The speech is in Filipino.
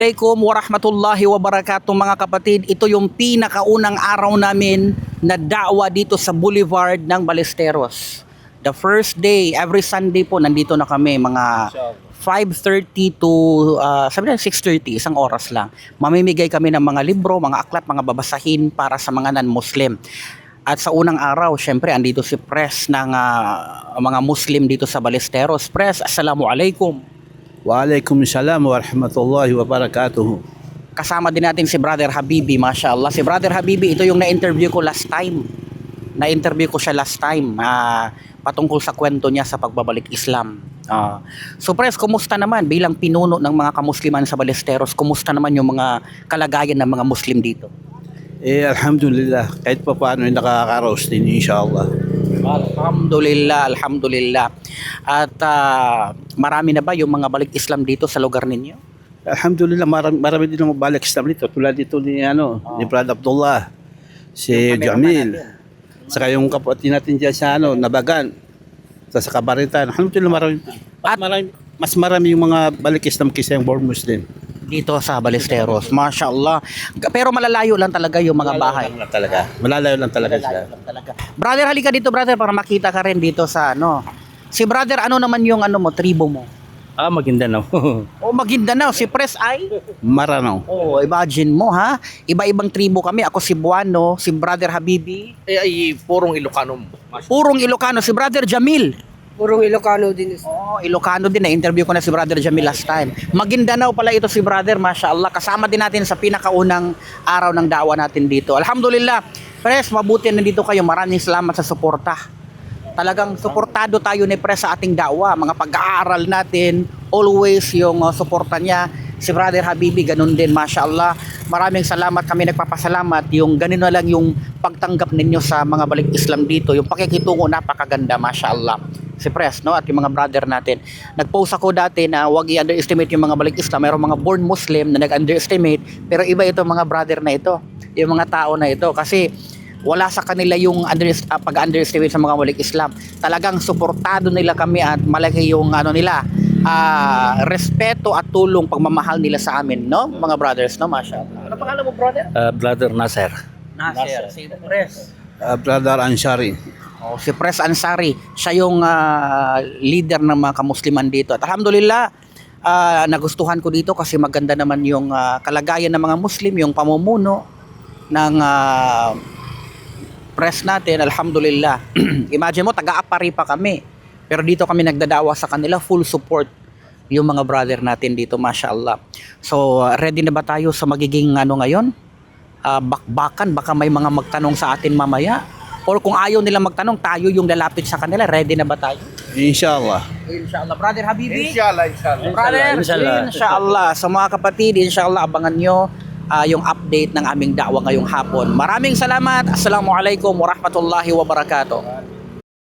Assalamualaikum warahmatullahi wabarakatuh mga kapatid. Ito yung pinakaunang araw namin na da'wa dito sa Boulevard ng Ballesteros. The first day, every Sunday po nandito na kami mga 5:30 to sabi na 6:30, isang oras lang. Mamimigay kami ng mga libro, mga aklat, mga babasahin para sa mga non-Muslim. At sa unang araw, syempre andito si Pres ng mga Muslim dito sa Ballesteros. Pres, Assalamualaikum. Waalaikumsalam warahmatullahi wabarakatuh. Kasama din natin si Brother Habibi, mashallah. Si Brother Habibi, ito yung na-interview ko last time. Na-interview ko siya last time patungkol sa kwento niya sa pagbabalik Islam. So Pres, kumusta naman bilang pinuno ng mga kamusliman sa Ballesteros? Kumusta naman yung mga kalagayan ng mga Muslim dito? Alhamdulillah, kahit pa paano ay nakakaraos din insyaAllah. Alhamdulillah, alhamdulillah. At marami na ba yung mga balik Islam dito sa lugar ninyo? Alhamdulillah, marami din ang balik Islam dito. Tulad dito ni Brad Abdullah, si Yung cameraman Jamil, natin. saka yung kapatid natin dyan sa Nabagan, sa Kabaritan. Alhamdulillah, mas marami yung mga balik Islam kaysa yung born Muslim. Dito sa Ballesteros, mashallah. Pero malalayo lang talaga yung mga bahay. Malalayo lang talaga sila. Brother, halika dito brother para makita ka rin dito sa Si brother, ano naman yung tribo mo? Maguindanao. Maguindanao, si Pres ay? Maranao. Imagine mo ha. Iba-ibang tribo kami. Ako si Buano, si Brother Habibi. Ay purong Ilocano. Purong Ilocano, si Brother Jamil. Purong Ilocano din. Ilocano din. Na-interview ko na si Brother Jamil last time. Maguindanao pala ito si Brother, mashallah. Kasama din natin sa pinakaunang araw ng da'wa natin dito. Alhamdulillah. Pres, mabuti nandito kayo. Maraming salamat sa suporta. Talagang suportado tayo ni Pres sa ating da'wa. Mga pag-aaral natin, always yung suporta niya. Si Brother Habibi, ganun din, mashallah. Maraming salamat, kami nagpapasalamat. Yung ganun na lang yung pagtanggap ninyo sa mga balik Islam dito. Yung pakikitungo, napakaganda, mashallah. Si Pres, at yung mga brother natin. Nag-post ako dati na huwag i-underestimate yung mga balik Islam. Mayroong mga born Muslim na nag-underestimate. Pero iba ito mga brother na ito. Yung mga tao na ito. Kasi wala sa kanila yung pag-underestimate sa mga balik Islam. Talagang suportado nila kami at malaki yung nila. Respeto at tulong, pagmamahal nila sa amin, mga brothers, mashallah. Ano pangalan mo, brother? Brother Nasser. Nasser. Si Pres. Brother Ansari. Si Pres Ansari, siya yung leader ng mga kamusliman dito. At alhamdulillah, nagustuhan ko dito kasi maganda naman yung kalagayan ng mga Muslim, yung pamumuno ng Pres natin, alhamdulillah. Imagine mo, taga-Apari pa kami. Pero dito kami nagdadawa sa kanila, full support yung mga brother natin dito, mashallah. So, ready na ba tayo sa magiging ngayon? Bakbakan, baka may mga magtanong sa atin mamaya. Or kung ayaw nila magtanong, tayo yung lalapit sa kanila. Ready na ba tayo? Inshallah. Inshallah. Brother Habibi? Inshallah. Brother, inshallah. Sa mga kapatid, inshallah, abangan nyo yung update ng aming da'wa ngayong hapon. Maraming salamat. Assalamualaikum warahmatullahi wabarakatuh.